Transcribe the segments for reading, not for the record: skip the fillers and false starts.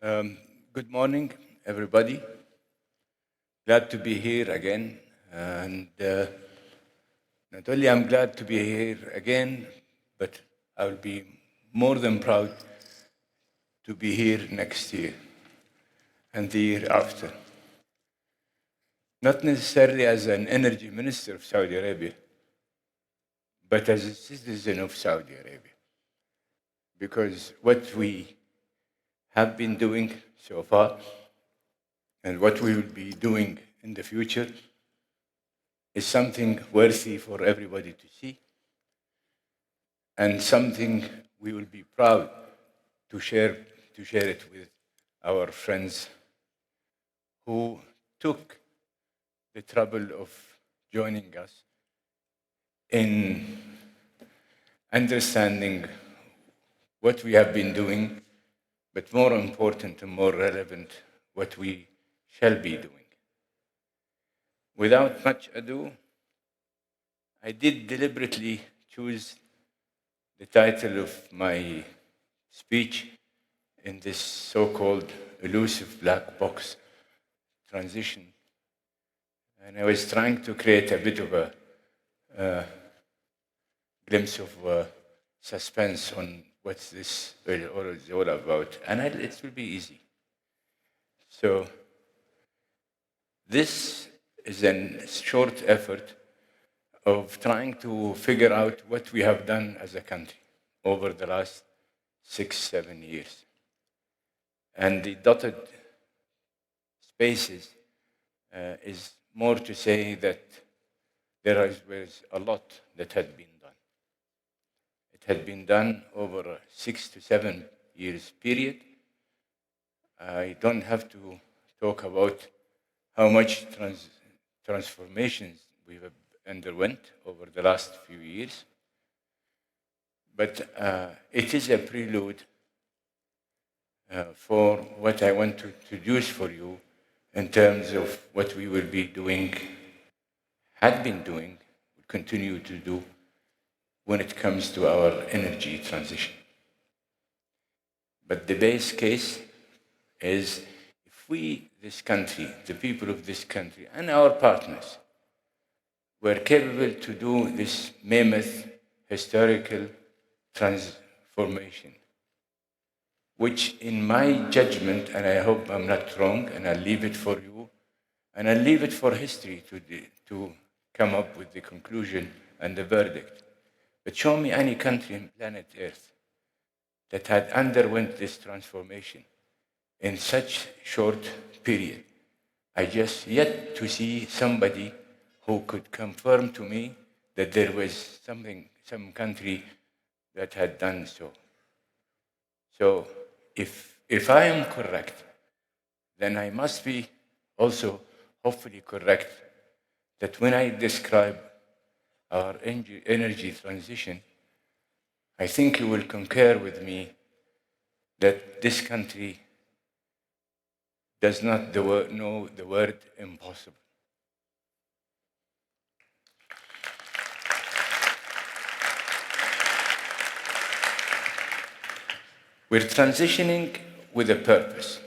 Um, Good morning, everybody. Glad to be here again. And not only I'm glad to be here again, but I will be more than proud to be here next year and the year after. Not necessarily as an energy minister of Saudi Arabia, but as a citizen of Saudi Arabia. Because what we have been doing so far and what we will be doing in the future is something worthy for everybody to see and something we will be proud to share it with our friends who took the trouble of joining us in understanding what we have been doing, but more important and more relevant, what we shall be doing. Without much ado, I did deliberately choose the title of my speech in this so-called elusive black box transition. And I was trying to create a bit of a glimpse of suspense on what this is all about. And it will be easy. So this is a short effort of trying to figure out what we have done as a country over the last 6-7 years. And the dotted spaces is more to say that there was a lot that had been done. It had been done over a 6 to 7 years period. I don't have to talk about how much transformations we have underwent over the last few years. But it is a prelude for what I want to introduce for you in terms of what we will be doing, had been doing, will continue to do when it comes to our energy transition. But the base case is if we, this country, the people of this country, and our partners were capable to do this mammoth historical transformation, which in my judgment, and I hope I'm not wrong, and I'll leave it for you, and I'll leave it for history to come up with the conclusion and the verdict. But show me any country on planet Earth that had underwent this transformation in such short period. I just yet to see somebody who could confirm to me that there was some country that had done so. So if I am correct, then I must be also hopefully correct that when I describe our energy transition, I think you will concur with me that this country does not know the word impossible. We're transitioning with a purpose,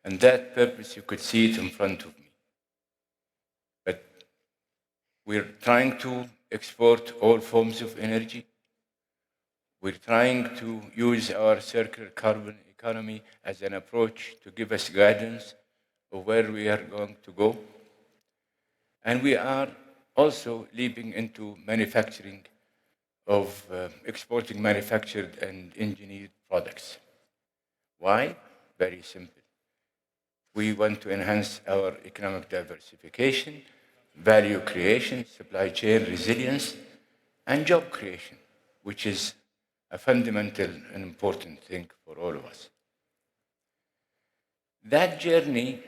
and that purpose, you could see it in front of me. But we're trying to export all forms of energy. We're trying to use our circular carbon economy as an approach to give us guidance of where we are going to go. And we are also leaping into manufacturing of exporting manufactured and engineered products. Why? Very simple. We want to enhance our economic diversification, value creation, supply chain resilience, and job creation, which is a fundamental and important thing for all of us. That journey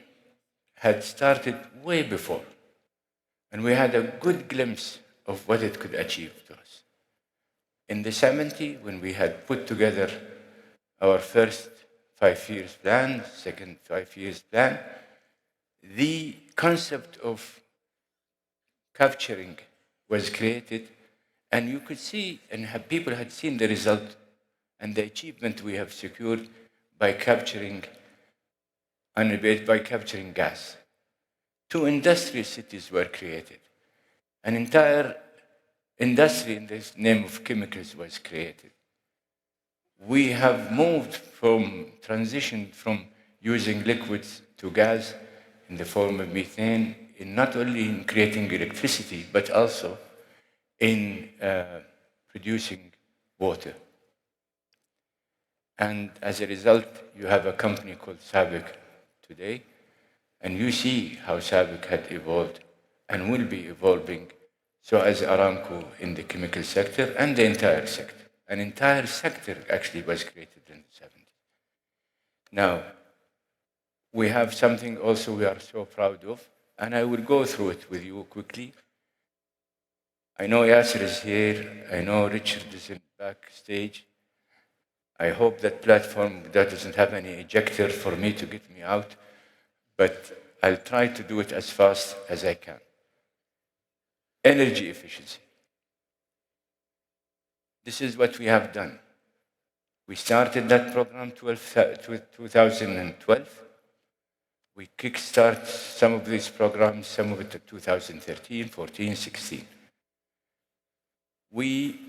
had started way before, and we had a good glimpse of what it could achieve to us. In the 70s, when we had put together our first 5 years plan, second 5 years plan, the concept of capturing was created, and you could see, and people had seen the result and the achievement we have secured by capturing unabated by capturing gas. 2 industrial cities were created. An entire industry in the name of chemicals was created. We have moved from transition from using liquids to gas in the form of methane, in not only in creating electricity, but also in producing water. And as a result, you have a company called SABIC today, and you see how SABIC had evolved and will be evolving, so as Aramco in the chemical sector and the entire sector. An entire sector actually was created in the 70s. Now, we have something also we are so proud of, and I will go through it with you quickly. I know Yasser is here. I know Richard is in backstage. I hope that platform that doesn't have any ejector for me to get me out, but I'll try to do it as fast as I can. Energy efficiency. This is what we have done. We started that program 2012. We kickstart some of these programs, some of it in 2013, 14, 16. We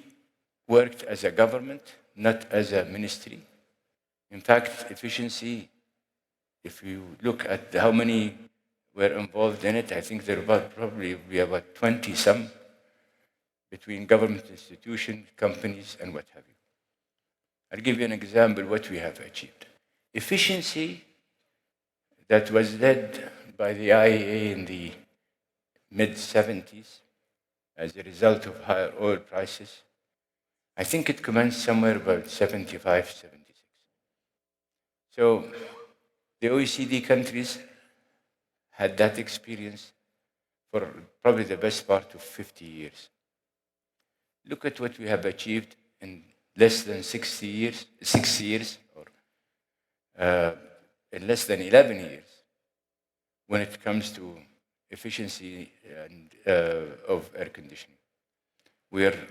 worked as a government, not as a ministry. In fact, efficiency, if you look at how many were involved in it, I think there are probably about 20 some between government institutions, companies, and what have you. I'll give you an example what we have achieved. Efficiency that was led by the IEA in the mid-70s as a result of higher oil prices, I think it commenced somewhere about 75, 76. So the OECD countries had that experience for probably the best part of 50 years. Look at what we have achieved in less than 6 years, or in less than 11 years, when it comes to efficiency and, of air conditioning. We are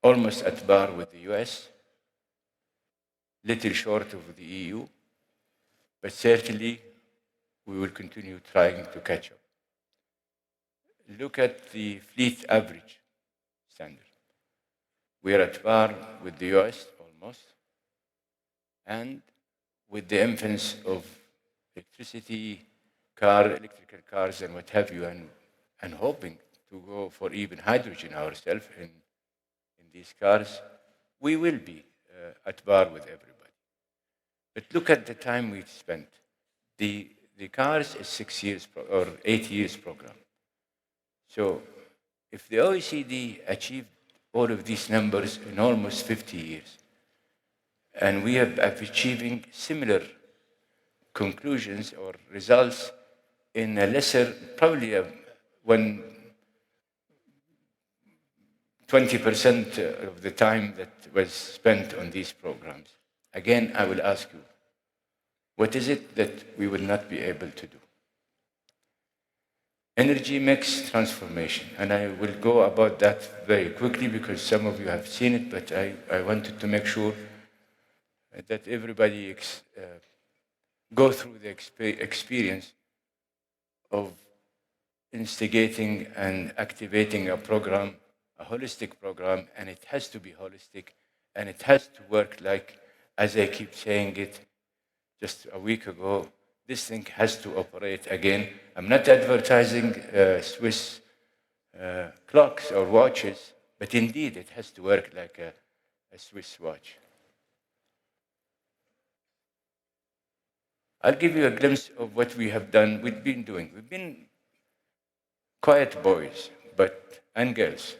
almost at par with the US, little short of the EU, but certainly we will continue trying to catch up. Look at the fleet average standard. We are at par with the US almost, and with the influence of electricity, electrical cars, and what have you, and hoping to go for even hydrogen ourselves in these cars, we will be at par with everybody. But look at the time we've spent. The cars is 6 years or 8 years program. So if the OECD achieved all of these numbers in almost 50 years, and we have achieving similar conclusions or results in a lesser, probably 20% of the time that was spent on these programs. Again, I will ask you, what is it that we will not be able to do? Energy mix transformation, and I will go about that very quickly because some of you have seen it, but I wanted to make sure that everybody go through the experience of instigating and activating a program, a holistic program, and it has to be holistic, and it has to work like, as I keep saying it, just a week ago, this thing has to operate again. I'm not advertising Swiss clocks or watches, but indeed it has to work like a Swiss watch. I'll give you a glimpse of what we have done, we've been doing. We've been quiet boys and girls,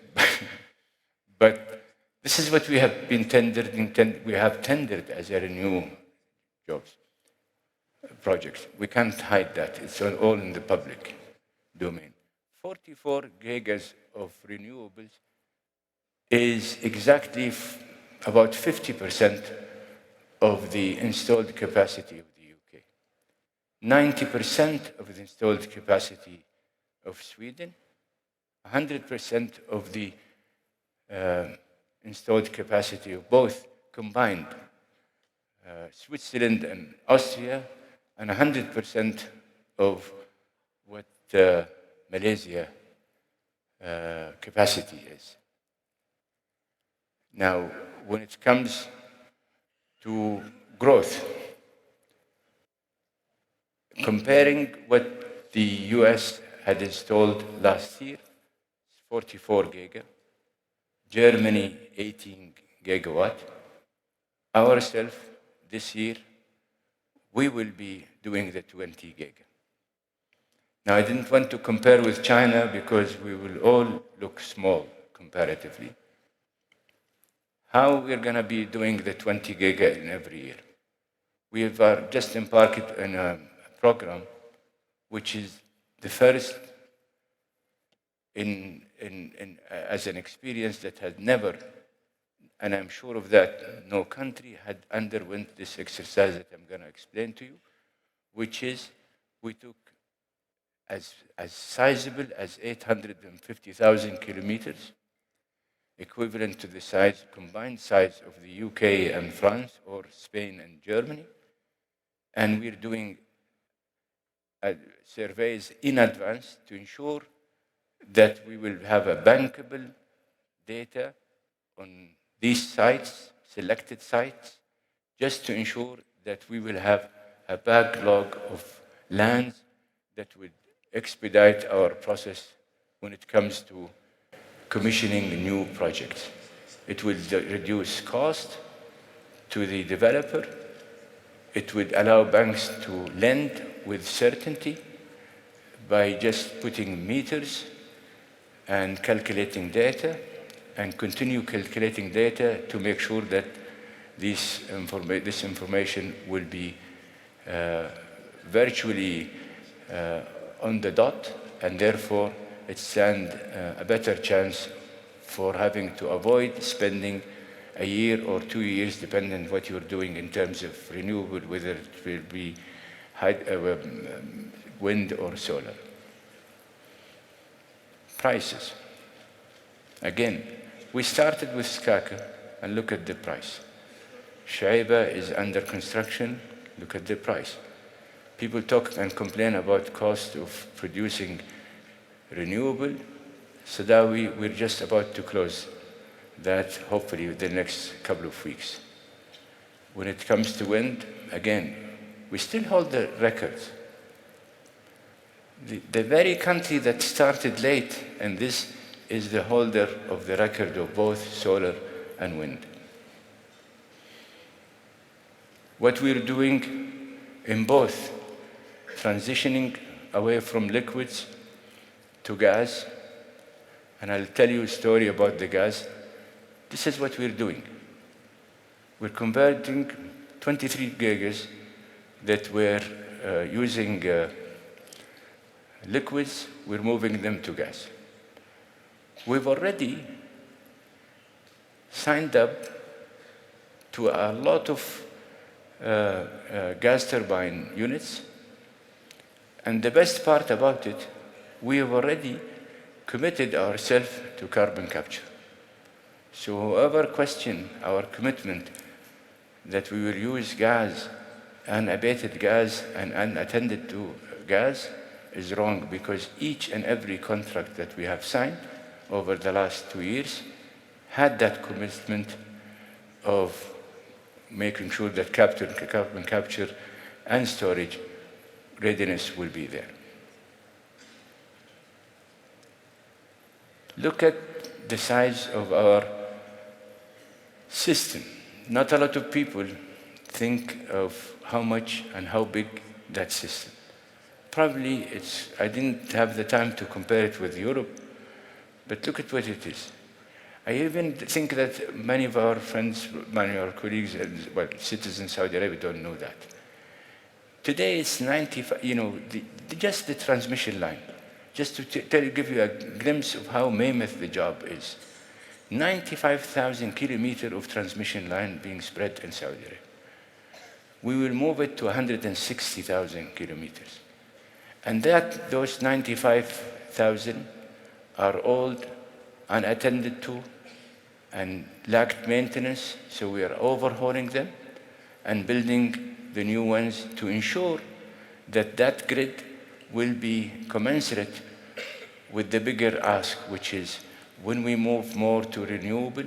but this is what we have been we have tendered as a Renew jobs projects. We can't hide that. It's all in the public domain. 44 gigas of renewables is exactly about 50% of the installed capacity of the UK. 90% of the installed capacity of Sweden, 100% of the installed capacity of both combined, Switzerland and Austria, and 100% of what Malaysia capacity is. Now, when it comes to growth, comparing what the US had installed last year, 44 giga, Germany 18 gigawatt, ourselves this year, we will be doing the 20 giga. Now, I didn't want to compare with China because we will all look small comparatively. How we're going to be doing the 20 giga in every year? We have just embarked on a program which is the first as an experience that had never, and I'm sure of that, no country had underwent this exercise that I'm going to explain to you, which is we took as sizable as 850,000 kilometers, equivalent to the size, combined size of the UK and France, or Spain and Germany. And we're doing surveys in advance to ensure that we will have a bankable data on these sites, selected sites, just to ensure that we will have a backlog of lands that would expedite our process when it comes to commissioning new projects. It will reduce cost to the developer. It would allow banks to lend with certainty by just putting meters and calculating data, and continue calculating data to make sure that this information will be virtually on the dot, and therefore it stands a better chance for having to avoid spending a year or 2 years, depending on what you're doing in terms of renewable, whether it will be wind or solar. Prices. Again, we started with Skaka, and look at the price. Shaiba is under construction, look at the price. People talk and complain about cost of producing renewable. Sadawi, we're just about to close that, hopefully within the next couple of weeks. When it comes to wind, again, we still hold the records. The very country that started late, and this is the holder of the record of both solar and wind. What we're doing in both, transitioning away from liquids to gas, and I'll tell you a story about the gas. This is what we're doing. We're converting 23 gigas that were using liquids, we're moving them to gas. We've already signed up to a lot of gas turbine units, and the best part about it, we have already committed ourselves to carbon capture. So whoever questions our commitment that we will use gas, unabated gas and unattended to gas, is wrong, because each and every contract that we have signed over the last 2 years had that commitment of making sure that carbon capture and storage readiness will be there. Look at the size of our system. Not a lot of people think of how much and how big that system. Probably I didn't have the time to compare it with Europe, but look at what it is. I even think that many of our friends, many of our colleagues, citizens in Saudi Arabia don't know that. Today it's 95, just the transmission line. Just to give you a glimpse of how mammoth the job is. 95,000 kilometers of transmission line being spread in Saudi Arabia. We will move it to 160,000 kilometers. And those 95,000 are old, unattended to, and lacked maintenance, so we are overhauling them and building the new ones to ensure that that grid will be commensurate with the bigger ask, which is when we move more to renewable,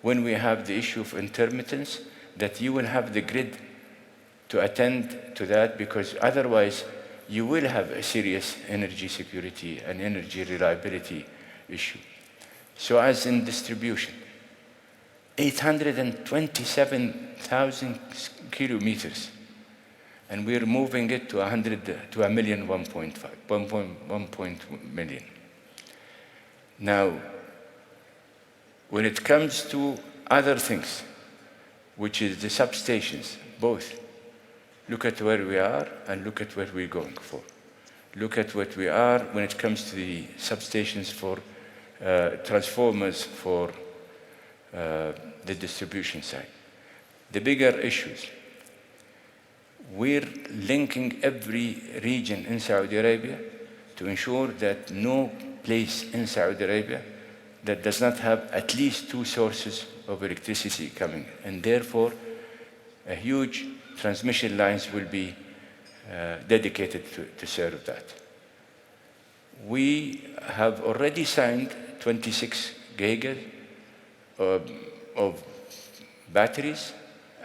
when we have the issue of intermittence, that you will have the grid to attend to that, because otherwise you will have a serious energy security and energy reliability issue. So as in distribution, 827,000 kilometers, and we're moving it to 100 to a million, 1.1 million. Now, when it comes to other things, which is the substations, both, look at where we are and look at where we're going for. Look at what we are when it comes to the substations for transformers for the distribution side. The bigger issues, we're linking every region in Saudi Arabia to ensure that no place in Saudi Arabia that does not have at least 2 sources of electricity coming, and therefore a huge transmission lines will be dedicated to serve that. We have already signed 26 gigas of batteries,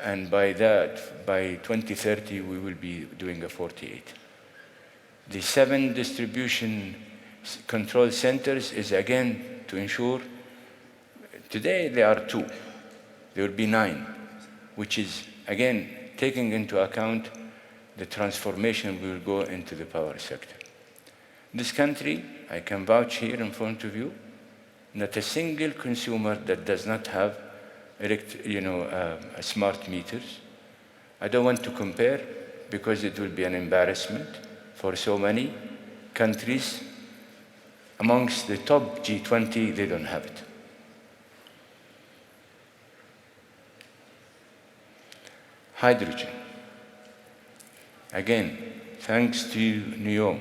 and by 2030 we will be doing a 48. The 7 distribution control centers is again to ensure, today there are 2, there will be 9, which is again taking into account the transformation we will go into the power sector. This country, I can vouch here in front of you, not a single consumer that does not have smart meters. I don't want to compare because it will be an embarrassment for so many countries. Amongst the top G20, they don't have it. Hydrogen. Again, thanks to NEOM,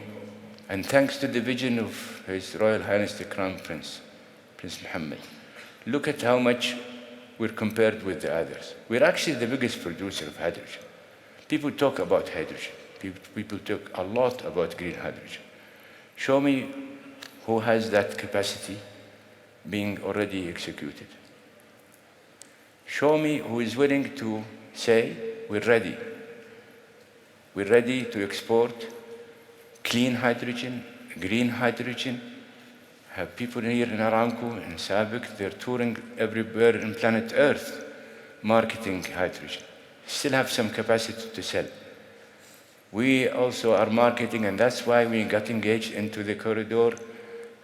and thanks to the vision of His Royal Highness the Crown Prince, Prince Mohammed. Look at how much we're compared with the others. We're actually the biggest producer of hydrogen. People talk about hydrogen. People talk a lot about green hydrogen. Show me who has that capacity being already executed. Show me who is willing to say, we're ready. We're ready to export clean hydrogen, green hydrogen. Have people here in Aramco, in Sabiq, they're touring everywhere in planet Earth, marketing hydrogen. Still have some capacity to sell. We also are marketing, and that's why we got engaged into the corridor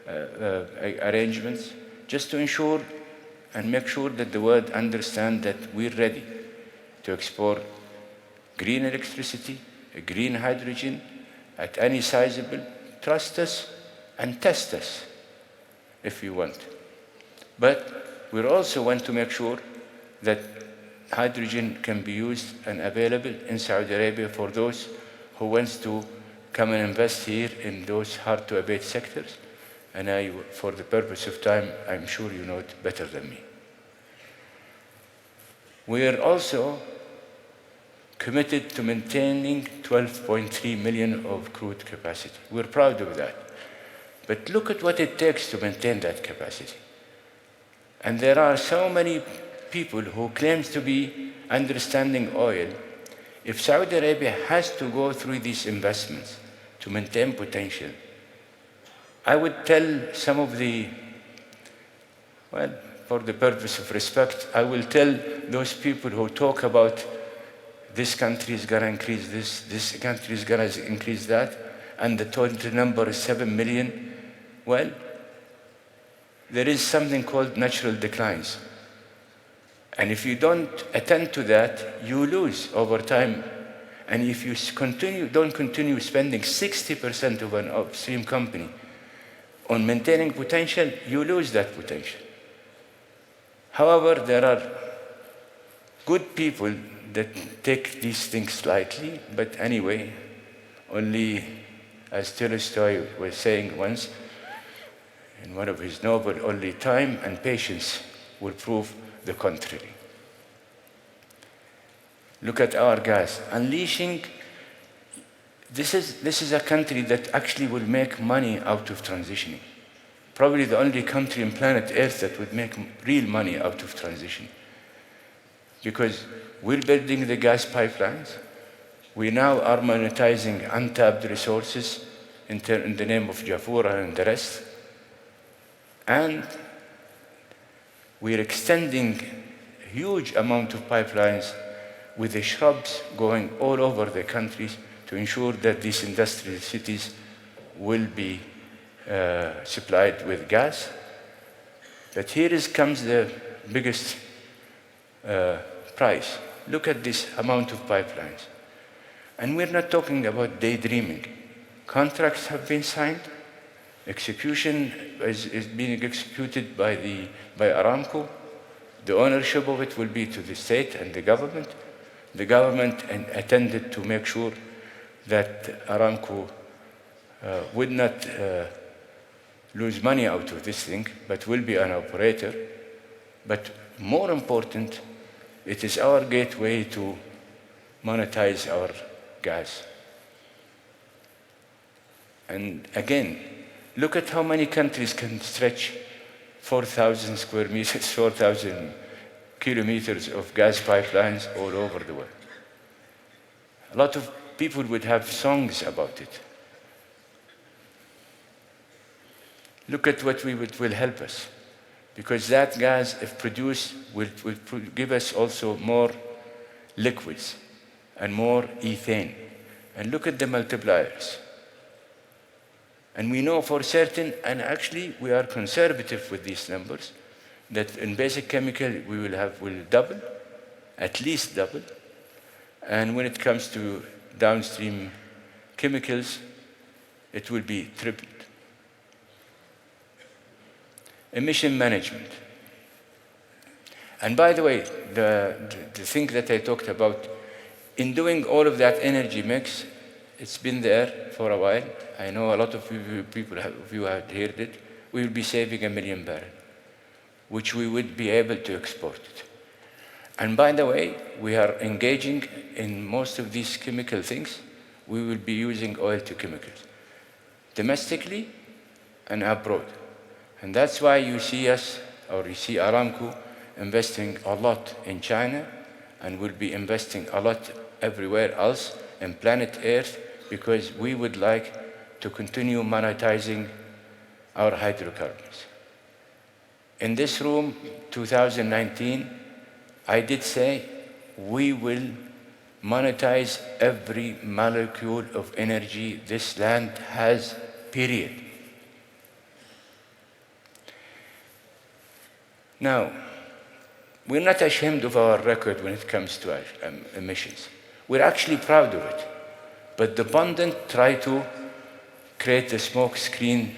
arrangements, just to ensure and make sure that the world understand that we're ready to export green electricity, green hydrogen at any sizable. Trust us and test us if you want. But we also want to make sure that hydrogen can be used and available in Saudi Arabia for those who wants to come and invest here in those hard-to-abate sectors. And for the purpose of time, I'm sure you know it better than me. We are also committed to maintaining 12.3 million of crude capacity. We're proud of that. But look at what it takes to maintain that capacity. And there are so many people who claims to be understanding oil. If Saudi Arabia has to go through these investments to maintain potential, I would tell some of the, well, for the purpose of respect, I will tell those people who talk about this country is going to increase this country is going to increase that, and the total number is 7 million. Well, there is something called natural declines. And if you don't attend to that, you lose over time. And if you don't continue spending 60% of an upstream company on maintaining potential, you lose that potential. However, there are good people that take these things lightly, but anyway, only as Tolstoy was saying once in one of his novels, only time and patience will prove the contrary. Look at our gas. Unleashing This is a country that actually will make money out of transitioning. Probably the only country on planet Earth that would make real money out of transition. Because we're building the gas pipelines. We now are monetizing untapped resources in the name of Jafura and the rest. And we're extending a huge amount of pipelines with the shrubs going all over the countries to ensure that these industrial cities will be supplied with gas. But here comes the biggest price. Look at this amount of pipelines. And we're not talking about daydreaming. Contracts have been signed. Execution is being executed by Aramco. The ownership of it will be to the state and the government. The government attended to make sure that Aramco would not lose money out of this thing, but will be an operator. But more important, it is our gateway to monetize our gas. And again, look at how many countries can stretch 4,000 square meters, 4,000 kilometers of gas pipelines all over the world. A lot of people would have songs about it. Look at what will help us. Because that gas, if produced, will give us also more liquids and more ethane. And look at the multipliers. And we know for certain, and actually we are conservative with these numbers, that in basic chemical we will double, at least double. And when it comes to downstream chemicals, it will be tripled. Emission management. And by the way, the thing that I talked about, in doing all of that energy mix, it's been there for a while. I know a lot of people of you have heard it. We will be saving 1 million barrels, which we would be able to export it. And by the way, we are engaging in most of these chemical things. We will be using oil to chemicals, domestically and abroad. And that's why you see us, or you see Aramco, investing a lot in China, and will be investing a lot everywhere else in planet Earth, because we would like to continue monetizing our hydrocarbons. In this room, 2019, I did say we will monetize every molecule of energy this land has, period. Now, we're not ashamed of our record when it comes to emissions. We're actually proud of it. But the pundit try to create a smoke screen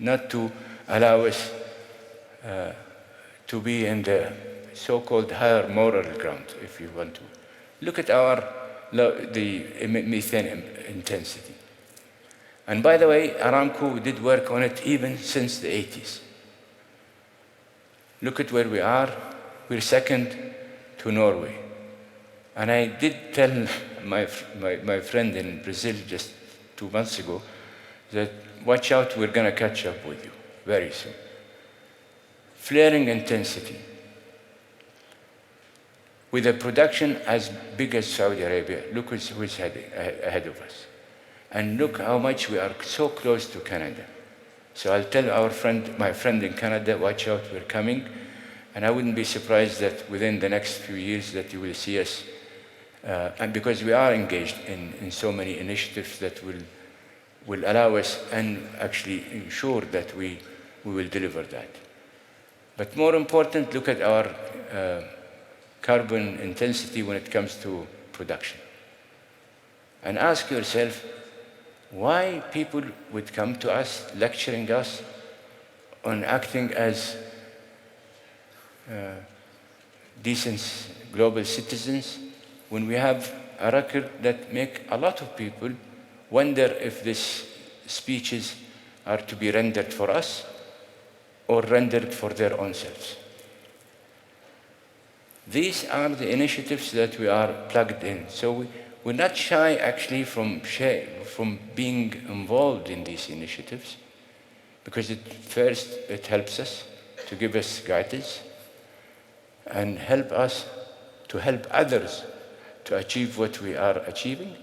not to allow us to be in the so-called higher moral ground, if you want to. Look at the methane intensity. And by the way, Aramco did work on it even since the 80s. Look at where we are. We're second to Norway. And I did tell my friend in Brazil just 2 months ago that watch out, we're going to catch up with you very soon. Flaring intensity. With a production as big as Saudi Arabia, look who's ahead of us. And look how much we are so close to Canada. So I'll tell my friend in Canada, watch out, we're coming. And I wouldn't be surprised that within the next few years that you will see us, and because we are engaged in so many initiatives that will allow us and actually ensure that we will deliver that. But more important, look at our carbon intensity when it comes to production. And ask yourself, why people would come to us, lecturing us on acting as decent global citizens, when we have a record that make a lot of people wonder if these speeches are to be rendered for us or rendered for their own selves. These are the initiatives that we are plugged in. So we're not shy actually from being involved in these initiatives, because first it helps us to give us guidance and help us to help others to achieve what we are achieving,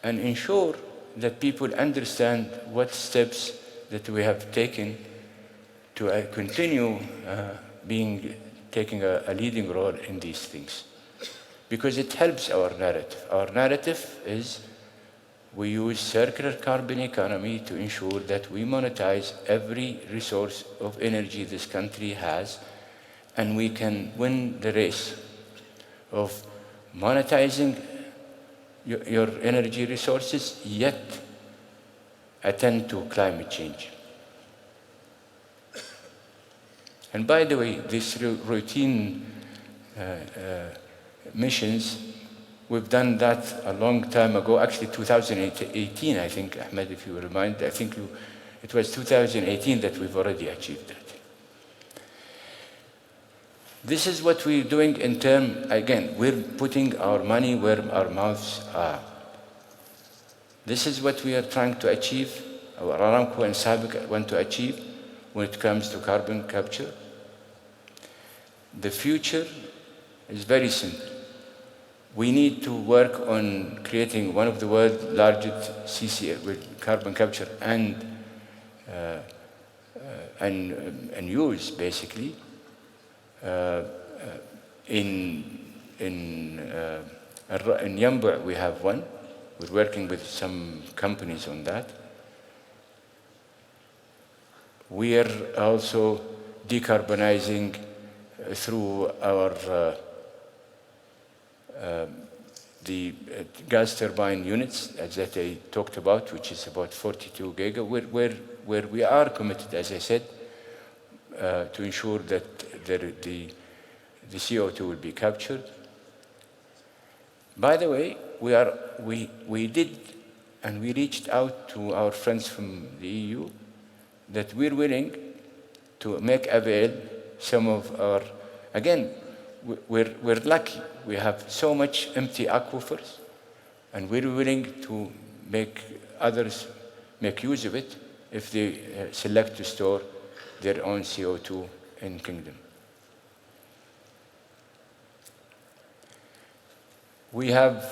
and ensure that people understand what steps that we have taken to continue taking a leading role in these things. Because it helps our narrative. Our narrative is we use circular carbon economy to ensure that we monetize every resource of energy this country has, and we can win the race of monetizing your energy resources, yet attend to climate change. And by the way, these routine missions, we've done that a long time ago, actually 2018, I think, Ahmed, if you remind, I think it was 2018 that we've already achieved that. This is what we're doing in terms, again, we're putting our money where our mouths are. This is what we are trying to achieve, our Aramco and SABIC want to achieve when it comes to carbon capture. The future is very simple. We need to work on creating one of the world's largest CCS with carbon capture and use, basically. In Yanbu, we have one. We're working with some companies on that. We are also decarbonizing through our the gas turbine units that I talked about, which is about 42 giga, where we are committed, as I said, to ensure that the CO2 will be captured. By the way, we did, and we reached out to our friends from the EU that we're willing to make avail some of our, again, we're lucky. We have so much empty aquifers, and we're willing to make others make use of it if they select to store their own CO2 in Kingdom. We have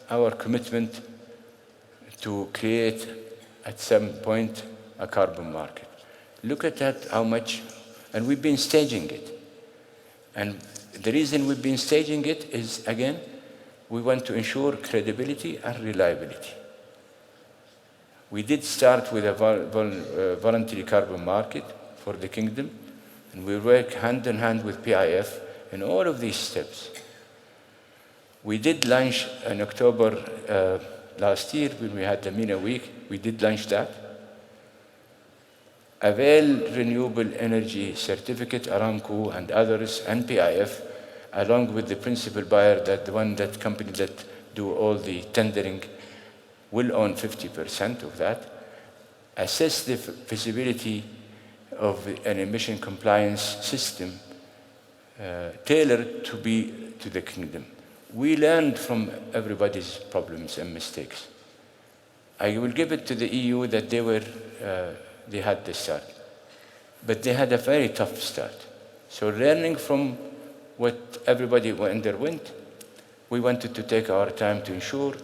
our commitment to create, at some point, a carbon market. Look at that, how much, and we've been staging it. And the reason we've been staging it is, again, we want to ensure credibility and reliability. We did start with a voluntary carbon market for the Kingdom, and we work hand in hand with PIF in all of these steps. We did launch in October last year, when we had the MENA week, we did launch that. Avail renewable energy certificate, Aramco and others, and PIF, along with the principal buyer, that company that do all the tendering, will own 50% of that. Assess the feasibility of an emission compliance system tailored to the Kingdom. We learned from everybody's problems and mistakes. I will give it to the EU that they had the start, but they had a very tough start. So learning from what everybody underwent, we wanted to take our time to ensure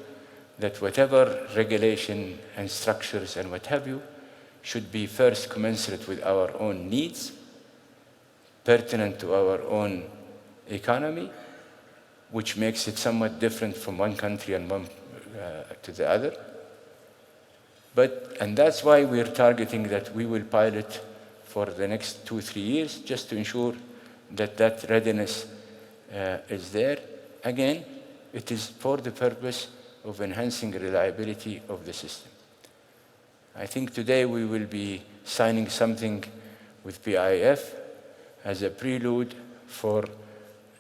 that whatever regulation and structures and what have you should be first commensurate with our own needs, pertinent to our own economy, which makes it somewhat different from one country and one to the other. And that's why we're targeting that we will pilot for the next 2-3 years, just to ensure that readiness is there. Again, it is for the purpose of enhancing reliability of the system. I think today we will be signing something with PIF as a prelude for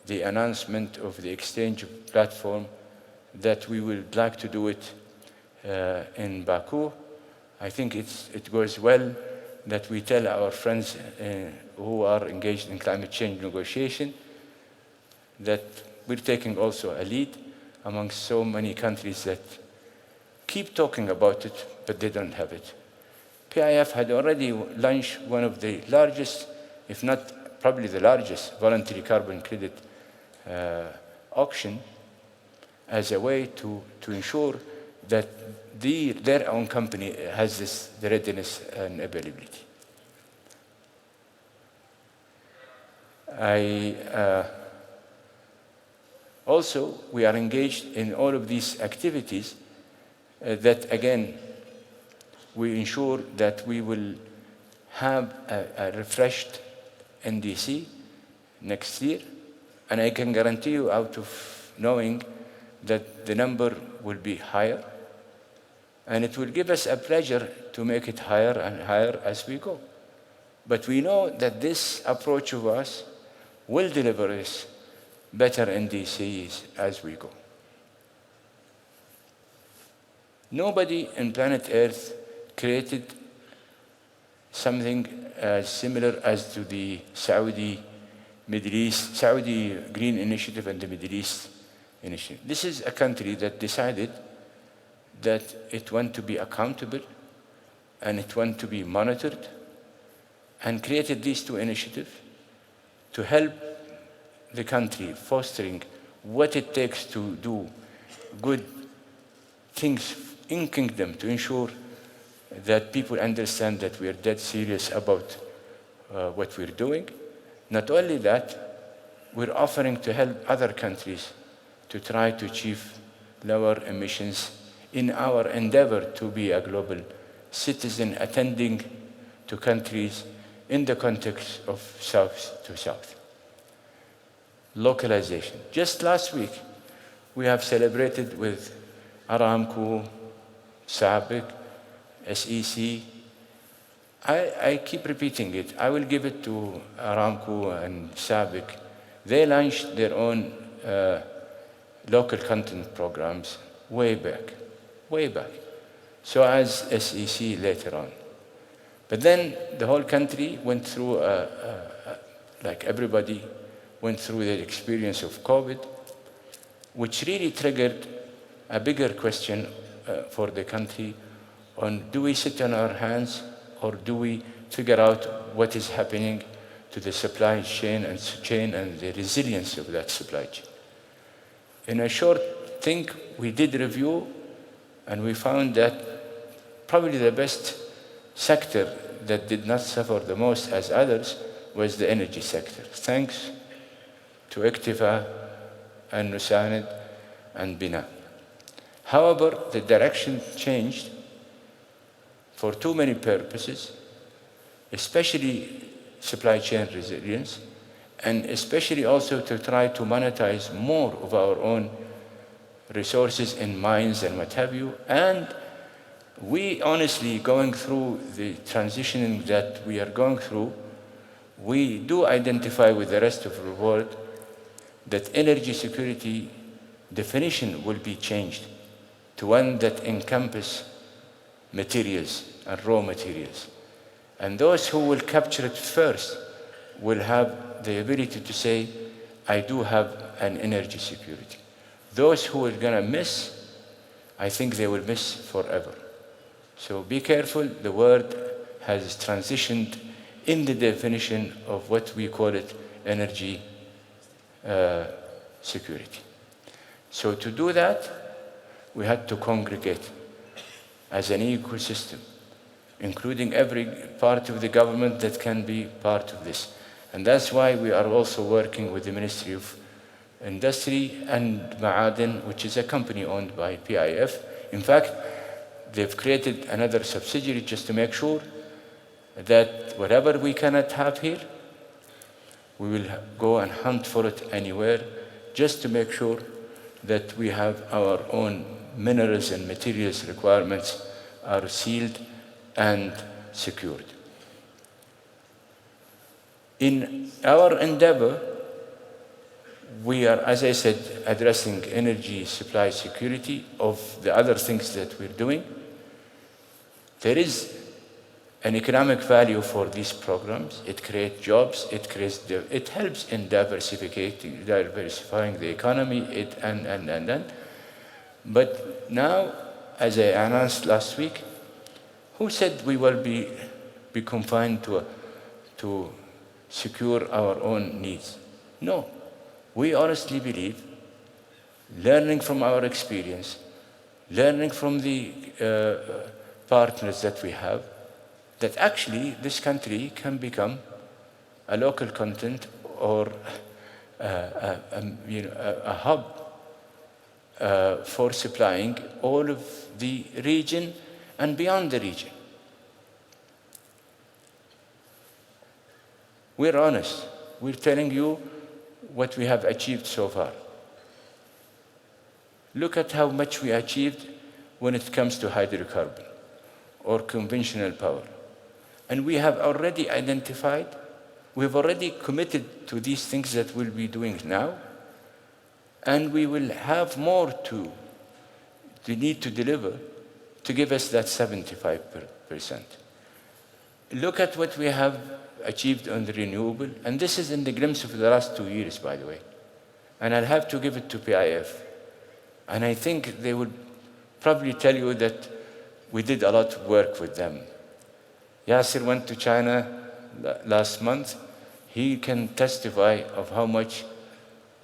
the announcement of the exchange platform that we would like to do it in Baku. I think it goes well that we tell our friends who are engaged in climate change negotiation that we're taking also a lead. among so many countries that keep talking about it, but they don't have it. PIF had already launched one of the largest, if not probably the largest, voluntary carbon credit auction as a way to ensure that their own company has the readiness and availability. Also, we are engaged in all of these activities that, again, we ensure that we will have a refreshed NDC next year. And I can guarantee you, out of knowing that the number will be higher, and it will give us a pleasure to make it higher and higher as we go. But we know that this approach of us will deliver us better NDCs as we go. Nobody on planet Earth created something similar as to the Saudi Green Initiative and the Middle East Initiative. This is a country that decided that it wants to be accountable and it wants to be monitored, and created these two initiatives to help the country fostering what it takes to do good things in kingdom to ensure that people understand that we are dead serious about what we're doing. Not only that, we're offering to help other countries to try to achieve lower emissions in our endeavor to be a global citizen attending to countries in the context of South to South. Localization. Just last week, we have celebrated with Aramco, SABIC, SEC. I keep repeating it. I will give it to Aramco and SABIC. They launched their own local content programs way back. So as SEC later on. But then the whole country went through, like everybody, went through the experience of COVID, which really triggered a bigger question for the country on, do we sit on our hands or do we figure out what is happening to the supply chain and the resilience of that supply chain? In a short thing, we did review and we found that probably the best sector that did not suffer the most as others was the energy sector, thanks to Iktifa and Nusanid and Bina. However, the direction changed for too many purposes, especially supply chain resilience, and especially also to try to monetize more of our own resources in mines and what have you. And we honestly, going through the transitioning that we are going through, we do identify with the rest of the world that energy security definition will be changed to one that encompasses materials and raw materials. And those who will capture it first will have the ability to say, I do have an energy security. Those who are gonna miss, I think they will miss forever. So be careful, the word has transitioned in the definition of what we call it energy security. So to do that, we had to congregate as an ecosystem, including every part of the government that can be part of this. And that's why we are also working with the Ministry of Industry and Ma'aden, which is a company owned by PIF. In fact, they've created another subsidiary just to make sure that whatever we cannot have here, we will go and hunt for it anywhere, just to make sure that we have our own minerals and materials requirements are sealed and secured. In our endeavor, we are, as I said, addressing energy supply security of the other things that we're doing. There is an economic value for these programs. It creates jobs, it helps in diversifying the economy, and. But now, as I announced last week, who said we will be confined to secure our own needs? No. We honestly believe, learning from our experience, learning from the partners that we have, that actually this country can become a local content or a hub for supplying all of the region and beyond the region. We're honest. We're telling you what we have achieved so far. Look at how much we achieved when it comes to hydrocarbon or conventional power. And we have already identified, we've already committed to these things that we'll be doing now, and we will have more to need to deliver to give us that 75%. Look at what we have achieved on the renewable, and this is in the glimpse of the last 2 years, by the way. And I'll have to give it to PIF. And I think they would probably tell you that we did a lot of work with them. Yasser went to China last month. He can testify of how much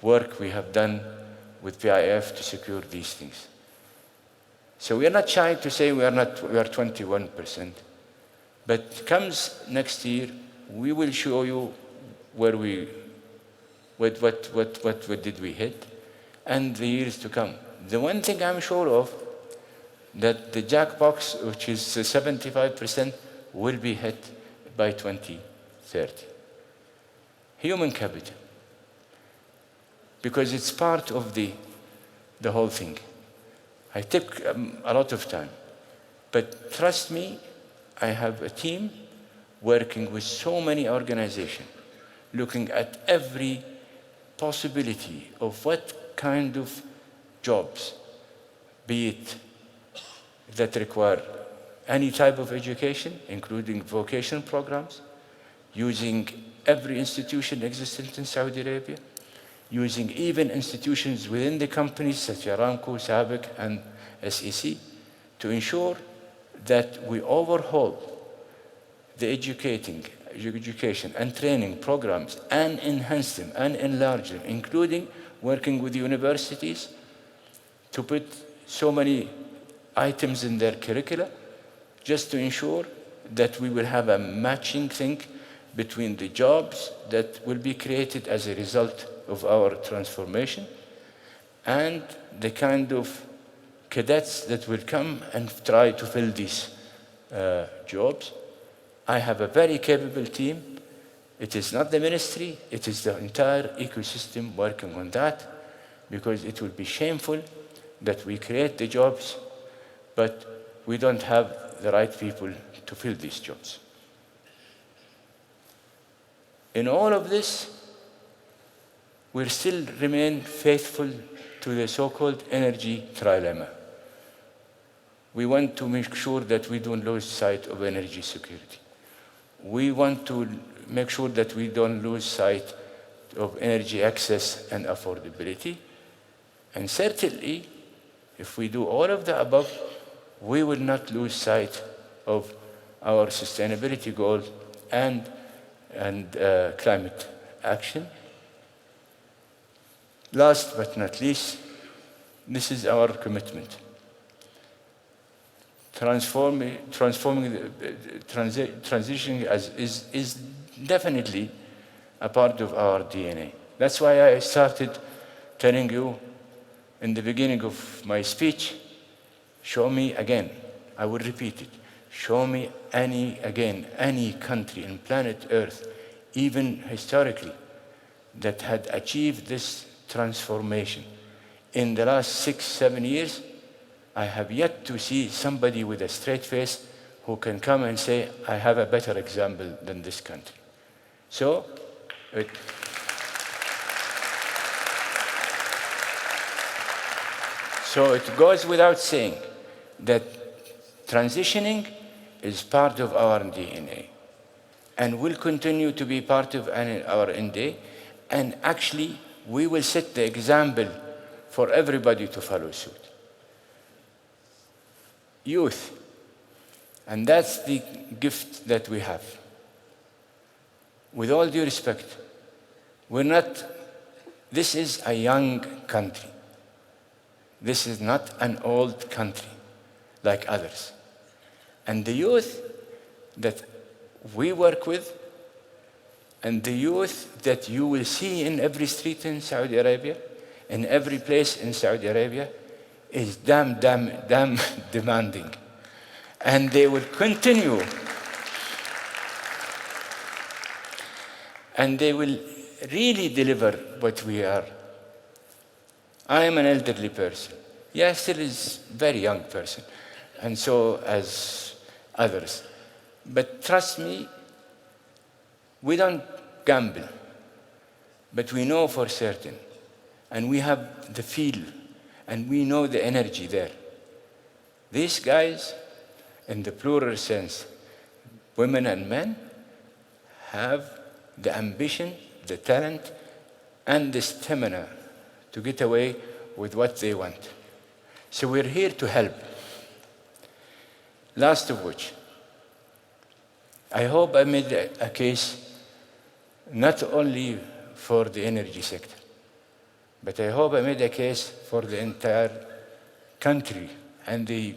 work we have done with PIF to secure these things. So we are not shy to say we are 21%. But comes next year, we will show you where what did we hit, and the years to come. The one thing I'm sure of, that the jackbox, which is 75%, will be hit by 2030. Human capital. Because it's part of the whole thing. I took a lot of time. But trust me, I have a team working with so many organizations, looking at every possibility of what kind of jobs, be it that require any type of education, including vocational programs, using every institution existent in Saudi Arabia, using even institutions within the companies such as Aramco, SABIC, and SEC, to ensure that we overhaul the education and training programs and enhance them and enlarge them, including working with universities to put so many items in their curricula, just to ensure that we will have a matching thing between the jobs that will be created as a result of our transformation and the kind of cadets that will come and try to fill these jobs. I have a very capable team. It is not the ministry, it is the entire ecosystem working on that, because it will be shameful that we create the jobs, but we don't have the right people to fill these jobs. In all of this, we still remain faithful to the so-called energy trilemma. We want to make sure that we don't lose sight of energy security. We want to make sure that we don't lose sight of energy access and affordability. And certainly, if we do all of the above, we will not lose sight of our sustainability goals and climate action. Last but not least, this is our commitment. Transitioning is definitely a part of our DNA. That's why I started telling you in the beginning of my speech, show me again, I will repeat it, show me any country on planet Earth, even historically, that had achieved this transformation. In the last 6-7 years, I have yet to see somebody with a straight face who can come and say, I have a better example than this country. So it goes without saying that transitioning is part of our DNA and will continue to be part of our DNA, and actually we will set the example for everybody to follow suit. youth. And that's the gift that we have. With all due respect, this is a young country. This is not an old country like others. And the youth that we work with, and the youth that you will see in every street in Saudi Arabia, in every place in Saudi Arabia, is damn demanding. And they will continue. And they will really deliver what we are. I am an elderly person. Yeah, still is a very young person. And so as others. But trust me, we don't gamble. But we know for certain. And we have the feel. And we know the energy there. These guys, in the plural sense, women and men, have the ambition, the talent, and the stamina to get away with what they want. So we're here to help. Last of which, I hope I made a case not only for the energy sector, but I hope I made a case for the entire country and the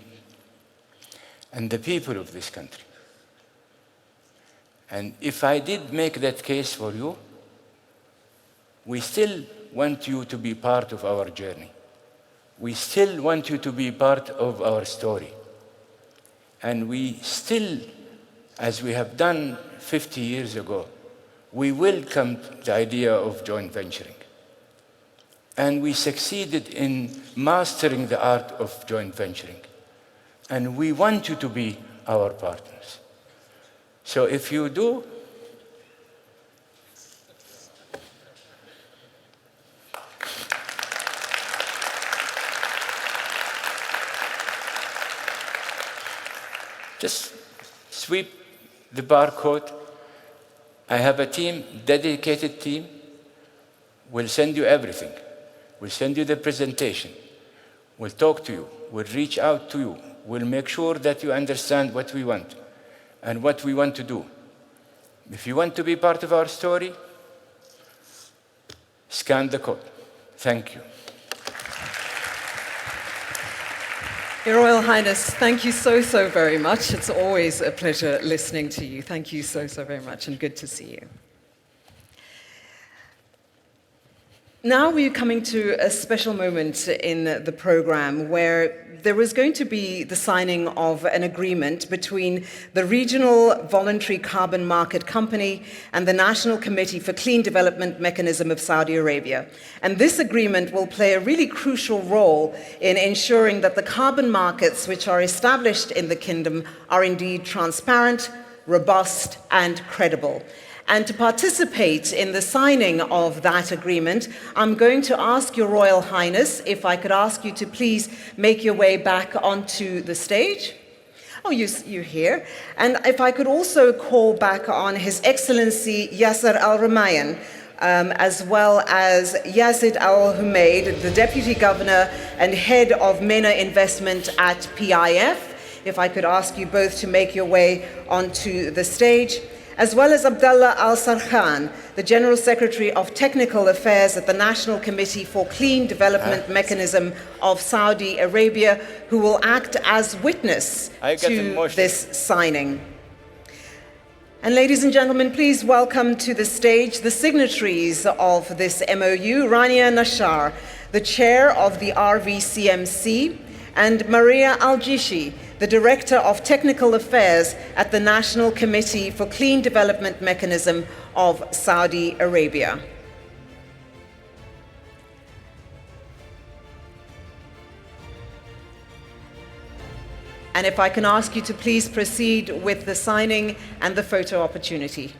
people of this country. And if I did make that case for you, we still want you to be part of our journey. We still want you to be part of our story. And we still, as we have done 50 years ago, we welcomed the idea of joint venturing. And we succeeded in mastering the art of joint venturing. And we want you to be our partners. So if you do, just sweep the barcode. I have a team, dedicated team. We'll send you everything. We'll send you the presentation. We'll talk to you. We'll reach out to you. We'll make sure that you understand what we want and what we want to do. If you want to be part of our story, scan the code. Thank you. Your Royal Highness, thank you so very much. It's always a pleasure listening to you. Thank you so very much, and good to see you. Now we're coming to a special moment in the program where there is going to be the signing of an agreement between the Regional Voluntary Carbon Market Company and the National Committee for Clean Development Mechanism of Saudi Arabia. And this agreement will play a really crucial role in ensuring that the carbon markets which are established in the kingdom are indeed transparent, robust, and credible. And to participate in the signing of that agreement, I'm going to ask Your Royal Highness if I could ask you to please make your way back onto the stage. Oh, you're here. And if I could also call back on His Excellency Yasser Al Rumayyan, as well as Yazid Al Humaid, the Deputy Governor and Head of MENA Investment at PIF. If I could ask you both to make your way onto the stage, as well as Abdullah Al Sarkhan, the General Secretary of Technical Affairs at the National Committee for Clean Development Mechanism of Saudi Arabia, who will act as witness to this signing. And ladies and gentlemen, please welcome to the stage the signatories of this MOU, Rania Nashar, the Chair of the RVCMC, and Maria Al-Jishi, the Director of Technical Affairs at the National Committee for Clean Development Mechanism of Saudi Arabia. And if I can ask you to please proceed with the signing and the photo opportunity.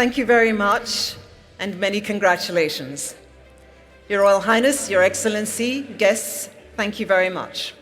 Thank you very much, and many congratulations. Your Royal Highness, Your Excellency, guests, thank you very much.